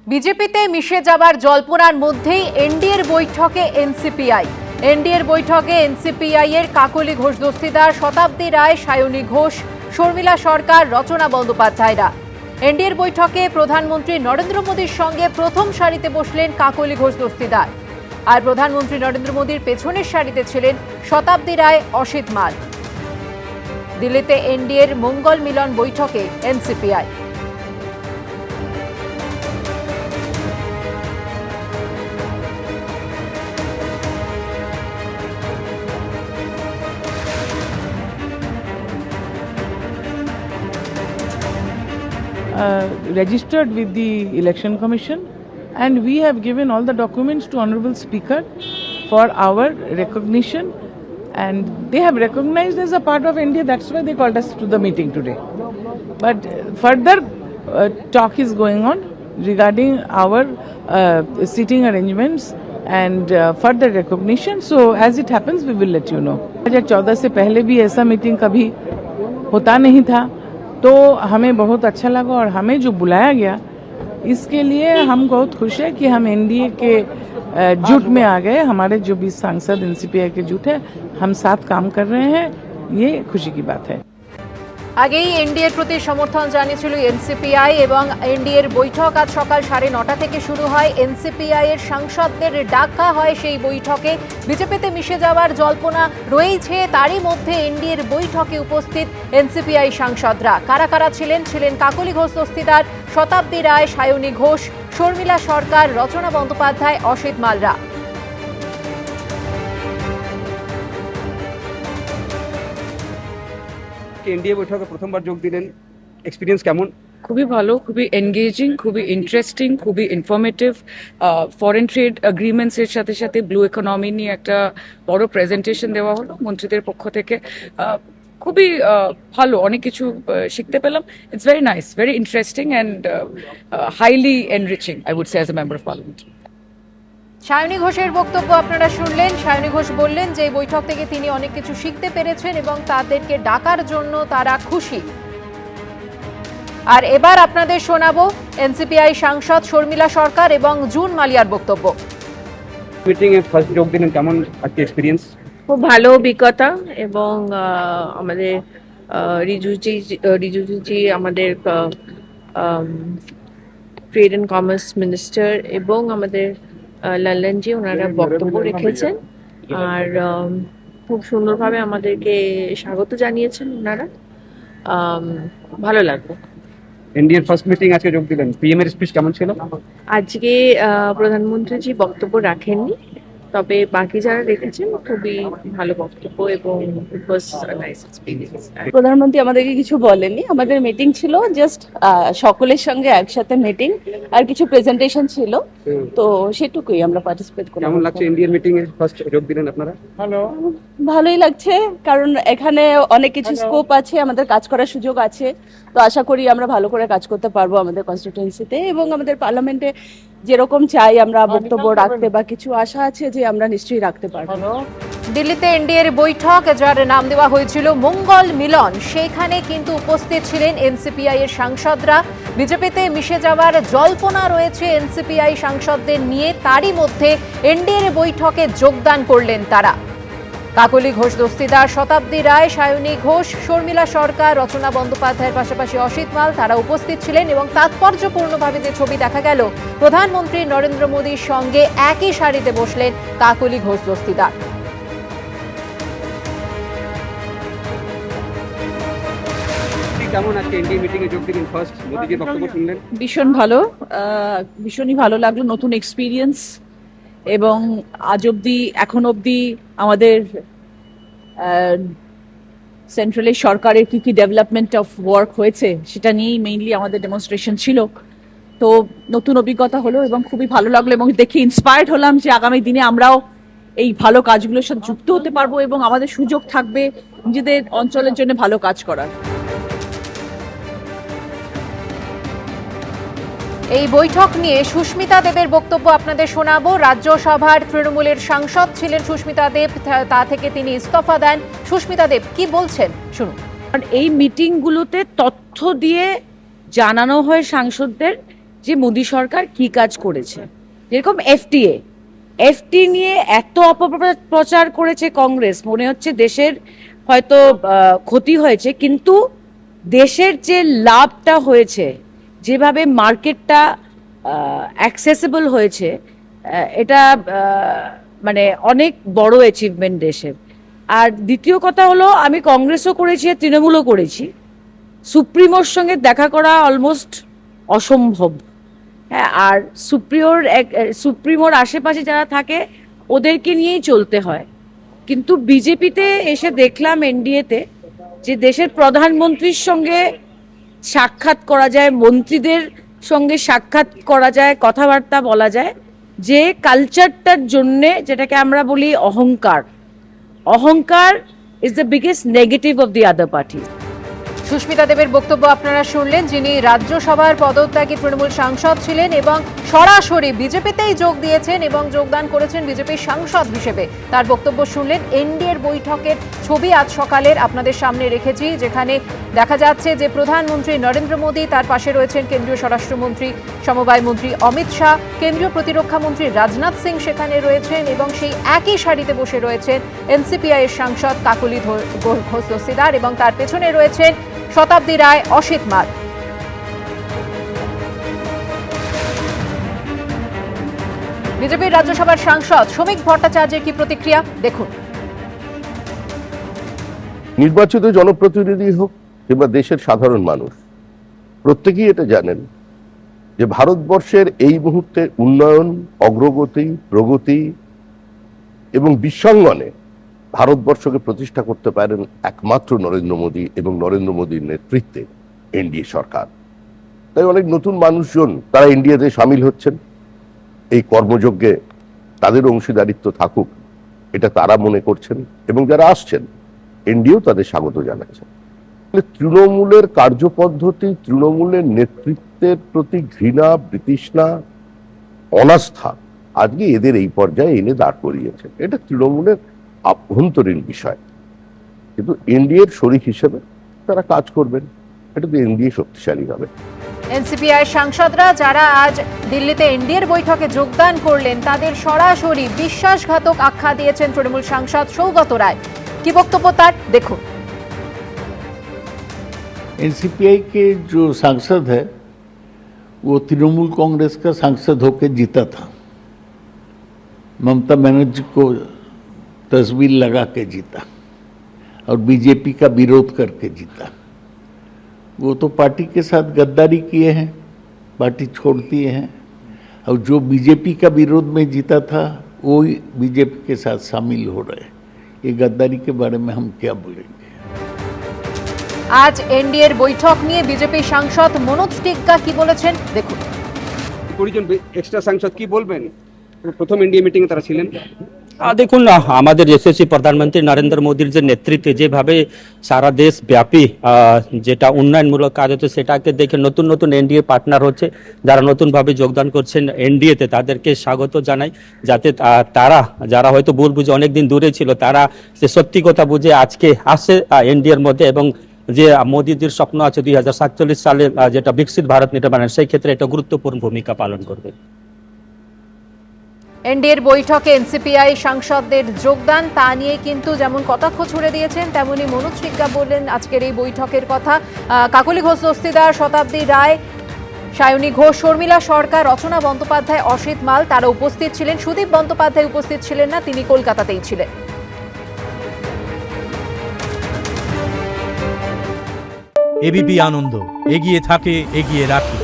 বিজেপিতে মিশে যাবার জল্পনার মধ্যেই এনডিএর বৈঠকে এনসিপিআই। এনডিএর বৈঠকে এনসিপিআই এর কাকলি ঘোষ দস্তিদার, শতাব্দী রায়, সায়নী ঘোষ, শর্মিলা সরকার, রচনা বন্দ্যোপাধ্যায়রা। এনডিএর বৈঠকে প্রধানমন্ত্রী নরেন্দ্র মোদীর সঙ্গে প্রথম সারিতে বসলেন কাকলি ঘোষ দস্তিদার, আর প্রধানমন্ত্রী নরেন্দ্র মোদীর পেছনের সারিতে ছিলেন শতাব্দী রায়, অসিত মাল। দিল্লিতে এনডিএর মঙ্গল মিলন বৈঠকে এনসিপিআই। Registered with the Election Commission, and we have given all the documents to Honorable Speaker for our recognition, and they have recognized as a part of India. That's why they called us to the meeting today. But further talk is going on regarding our seating arrangements and further recognition. So as it happens, we will let you know. 2014 से पहले भी ऐसा meeting कभी होता नहीं था, तो हमें बहुत अच्छा लगा और हमें जो बुलाया गया इसके लिए हम बहुत खुश है कि हम एनडीए के जुट में आ गए। हमारे जो भी सांसद एनसीपीआई के जुट है, हम साथ काम कर रहे हैं, ये खुशी की बात है। আগেই এনডিএর প্রতি সমর্থন জানিয়েছিল এনসিপিআই এবং এনডিএর বৈঠক আজ সকাল 9:30 থেকে শুরু হয়। এনসিপিআই এর সাংসদদের ডাকা হয় সেই বৈঠকে। বিজেপিতে মিশে যাওয়ার জল্পনা রয়েছে, তারই মধ্যে এনডিএর বৈঠকে উপস্থিত এনসিপিআই সাংসদরা। কারা কারা ছিলেন? কাকলি ঘোষ দস্তিদার, শতাব্দী রায়, সায়নী ঘোষ, শর্মিলা সরকার, রচনা বন্দ্যোপাধ্যায়, অসিত মালরা। এনডিএ বৈঠকে প্রথমবার যোগ দিলেন, এক্সপিরিয়েন্স কেমন? খুবই ভালো, খুবই এনগেজিং, খুবই ইন্টারেস্টিং, খুবই ইনফরমেটিভ। ফরেন ট্রেড এগ্রিমেন্টস এর সাথে সাথে ব্লু ইকোনমি নিয়ে একটা বড় প্রেজেন্টেশন দেওয়া হলো মন্ত্রীদের পক্ষ থেকে। খুবই ভালো, অনেক কিছু শিখতে পেলাম। It's very nice, very interesting and highly enriching, I would say as a member of parliament. Saayoni ঘোষের বক্তব্য আপনারা শুনলেন। সায়নী ঘোষ বললেন যে এই বৈঠক থেকে তিনি অনেক কিছু শিখতে পেরেছেন এবং তাদেরকে ডাকার জন্য তারা খুশি। আর এবার আপনাদের শোনাবো এনসিপিআই সাংসদ শর্মিলা সরকার এবং জুন মালিয়ার বক্তব্য। মিটিং এ ফার্স্ট যোগ দিলেন, কেমন আজকে এক্সপিরিয়েন্স? খুব ভালো অভিজ্ঞতা, এবং আমাদের রিজুজি আমাদের ট্রেড অ্যান্ড কমার্স মিনিস্টার এবং আমাদের লালনজি, ওনারা বক্তব্য রেখেছেন আর খুব সুন্দরভাবে আমাদেরকে স্বাগত জানিয়েছেন ওনারা। ভালো লাগলো। এনডিএর ফার্স্ট মিটিং আজকে যোগ দিলেন, পিএম এর স্পিচ কেমন ছিল? আজকে প্রধানমন্ত্রীজি বক্তব্য রাখেননি, তবে বাকি যারা রেখেছেন খুবই ভালো বক্তব্য এবং ইট ওয়াজ আ নাইস এক্সপেরিয়েন্স। প্রধানমন্ত্রী আমাদেরকে কিছু বলেননি, আমাদের মিটিং ছিল জাস্ট সকলের সঙ্গে একসাথে মিটিং, আর কিছু প্রেজেন্টেশন ছিল, তো সেটুকুই আমরা পার্টিসিপেট করলাম। কেমন লাগছে এনডিএর মিটিং এ ফার্স্ট যোগ দিলেন আপনারা? ভালোই লাগছে, কারণ এখানে অনেক কিছু স্কোপ আছে, আমাদের কাজ করার সুযোগ আছে, তো আশা করি আমরা ভালো করে কাজ করতে পারবো আমাদের কনস্টিটিউয়েন্সিতে এবং আমাদের পার্লামেন্টে যেরকম চাই আমরা বক্তব্য রাখতে বা কিছু আশা আছে যে আমরা নিশ্চয়ই রাখতে পারবো। দিল্লিতে এনডিএর বৈঠক, যার নাম দেওয়া হয়েছিল মঙ্গল মিলন, সেখানে কিন্তু উপস্থিত ছিলেন এনসিপিআই এর সাংসদরা। বিজেপিতে মিশে যাওয়ার জল্পনা রয়েছে এনসিপিআই সাংসদদের নিয়ে, তারই মধ্যে এনডিএর বৈঠকে যোগদান করলেন তারা। কাকলি ঘোষ দস্তিদার, শতাব্দী রায়, সায়নী ঘোষ, শর্মিলা সরকার, রচনা বন্দ্যোপাধ্যায়ের পাশাপাশি অসিত মাল, তারা উপস্থিত ছিলেন এবং তাৎপর্যপূর্ণভাবে যে ছবি দেখা গেল, প্রধানমন্ত্রী নরেন্দ্র মোদীর সঙ্গে একই সারিতে বসলেন কাকলি ঘোষ দস্তিদার। কেমন আজকে এনডিএ মিটিং এ যোগ দিলেন, ফার্স্ট মোদীজির বক্তব্য শুনলেন? ভীষণ ভালো, ভীষণই ভালো লাগলো, নতুন এক্সপিরিয়েন্স, এবং আজ অব্দি এখন অব্দি আমাদের সেন্ট্রালের সরকারের কি কি ডেভেলপমেন্ট অফ ওয়ার্ক হয়েছে সেটা নিয়েই মেইনলি আমাদের ডেমনস্ট্রেশন ছিল। তো নতুন অভিজ্ঞতা হলো এবং খুবই ভালো লাগলো, এবং দেখে ইন্সপায়ার্ড হলাম যে আগামী দিনে আমরাও এই ভালো কাজগুলোর সাথে যুক্ত হতে পারবো এবং আমাদের সুযোগ থাকবে নিজেদের অঞ্চলের জন্য ভালো কাজ করার। এই বৈঠক নিয়ে সুস্মিতা দেবের বক্তব্য আপনাদের শোনাবো। রাজ্যসভার তৃণমূলের সাংসদ ছিলেন সুস্মিতা দেব, তা থেকে তিনি ইস্তফা দেন। সুস্মিতা দেব কি বলছেন শুনুন। এই মিটিংগুলোতে তথ্য দিয়ে জানানো হয় সাংসদদের যে মোদী সরকার কি কাজ করেছে। যেরকম এফটি নিয়ে এত অপপ্রচার করেছে কংগ্রেস, মনে হচ্ছে দেশের হয়তো ক্ষতি হয়েছে, কিন্তু দেশের যে লাভটা হয়েছে, যেভাবে মার্কেটটা অ্যাক্সেসিবল হয়েছে, এটা মানে অনেক বড় অ্যাচিভমেন্ট দেশের। আর দ্বিতীয় কথা হলো, আমি কংগ্রেসও করেছি আর তৃণমূলও করেছি, সুপ্রিমোর সঙ্গে দেখা করা অলমোস্ট অসম্ভব। হ্যাঁ, আর সুপ্রিমোর আশেপাশে যারা থাকে ওদেরকে নিয়েই চলতে হয়। কিন্তু বিজেপিতে এসে দেখলাম, এনডিএতে, যে দেশের প্রধানমন্ত্রীর সঙ্গে সাক্ষাৎ করা যায়, মন্ত্রীদের সঙ্গে সাক্ষাৎ করা যায়, কথাবার্তা বলা যায়, যে কালচারটার জন্যে, যেটাকে আমরা বলি অহংকার is the biggest negative of the other party. Sushmita দেবের বক্তব্য আপনারা শুনলেন, যিনি রাজ্যসভার পদত্যাগী তৃণমূল সাংসদ ছিলেন এবং সরাসরি বিজেপিতেই যোগ দিয়েছেন এবং যোগদান করেছেন বিজেপির সাংসদ হিসেবে। তার বক্তব্য শুনলেন। এনডিএর বৈঠকের ছবি আজ সকালের আপনাদের সামনে রেখেছি, যেখানে দেখা যাচ্ছে যে প্রধানমন্ত্রী নরেন্দ্র মোদী, তার পাশে রয়েছেন কেন্দ্রীয় স্বরাষ্ট্রমন্ত্রী সমবায় মন্ত্রী অমিত শাহ, কেন্দ্রীয় প্রতিরক্ষা মন্ত্রী রাজনাথ সিং সেখানে রয়েছেন, এবং সেই একই সারিতে বসে রয়েছেন এনসিপিআই এর সাংসদ কাকলি ঘোষ দস্তিদার, এবং তার পেছনে রয়েছেন শতাব্দী রায়, অসিত মাল। বিজেপির রাজ্যসভার সাংসদ শ্রমিক ভট্টাচার্যের কি প্রতিক্রিয়া দেখুন। নির্বাচিত জনপ্রতিনিধি হোক কিংবা দেশের সাধারণ মানুষ, প্রত্যেকেই এটা জানেন যে ভারতবর্ষের এই মুহূর্তে উন্নয়ন, অগ্রগতি, প্রগতি এবং বিশ্বাঙ্গনে ভারতবর্ষকে প্রতিষ্ঠা করতে পারেন একমাত্র নরেন্দ্র মোদী এবং নরেন্দ্র মোদীর নেতৃত্বে এনডিএ সরকার। তাই অনেক নতুন মানুষজন তারা এনডিএতে সামিল হচ্ছেন। এই কর্মযজ্ঞে তাদের অংশীদারিত্ব থাকুক, এটা তারা মনে করছেন, এবং যারা আসছেন এনডিএও তাদের স্বাগত জানাচ্ছেন। তৃণমূলের কার্যপদ্ধতি, তৃণমূলের নেতৃত্বের প্রতি ঘৃণা, বিতৃষ্ণা, অনাস্থা আজকে এদের এই পর্যায়ে এনে দাঁড় করিয়েছে। এটা তৃণমূলের আভ্যন্তরীণ বিষয়, কিন্তু এনডিএর শরিক হিসেবে তারা কাজ করবেন, এটা তো এনডিএ শক্তিশালী হবে। এনসিপিআই সাংসদরা যারা আজ দিল্লিতে এনডিএর বৈঠকে যোগদান করলেন, তাদের সরাসরি বিশ্বাসঘাতক আখ্যা দিয়েছেন তৃণমূল সাংসদ সৌগত রায়। কি বক্তব্য তার দেখুন। एनसीपीआई के जो सांसद है वो तृणमूल कांग्रेस का सांसद होकर जीता था, ममता बनर्जी को तस्वीर लगा के जीता और बीजेपी का विरोध करके जीता। वो तो पार्टी के साथ गद्दारी किए हैं, पार्टी छोड़ दिए हैं, और जो बीजेपी का विरोध में जीता था वो बीजेपी के साथ शामिल हो रहे हैं। ये गद्दारी के बारे में हम क्या बोलेंगे। আজ এনডিএর বৈঠক নিয়ে বিজেপি সাংসদ মনোজ টিগ্গা কি বলেছেন দেখুন। 20 জন এক্সট্রা সাংসদ কি বলবেন? প্রথম এনডিএ মিটিং এ তারা ছিলেন। দেখুন, আমাদের যশস্বী প্রধানমন্ত্রী নরেন্দ্র মোদীর যে নেতৃত্বে যেভাবে সারা দেশ ব্যাপী যেটা উন্নয়নমূলক কাজ হচ্ছে, সেটাকে দেখে নতুন নতুন এনডিএ পার্টনার হচ্ছে, যারা নতুনভাবে যোগদান করছেন এনডিএতে, তাদেরকে স্বাগত জানাই। যাতে তারা যারা হয়তো ভুল বুঝে অনেকদিন দূরে ছিল, তারা সে সত্যি কথা বুঝে আজকে আসে এনডিএর মধ্যে, এবং যে মোদীজির স্বপ্ন আছে 2047 সালে যেটা বিকশিত ভারত নির্মাণের, সেই ক্ষেত্রে এটা গুরুত্বপূর্ণ ভূমিকা পালন করবে। এনডিএর বৈঠকে এনসিপিআই সাংসদদের যোগদান, তা নিয়ে কিন্তু যেমন কটাক্ষ ছুড়ে দিয়েছেন, তেমনি মনোজ টিগ্গা বললেন আজকের এই বৈঠকের কথা। কাকলি ঘোষ দস্তিদার, শতাব্দী রায়, সায়নী ঘোষ, শর্মিলা সরকার, রচনা বন্দ্যোপাধ্যায়, অসিত মাল তারা উপস্থিত ছিলেন। সুদীপ বন্দ্যোপাধ্যায় উপস্থিত ছিলেন না, তিনি কলকাতাতেই ছিলেন। এবিপি আনন্দ, এগিয়ে থাকে, এগিয়ে রাখে।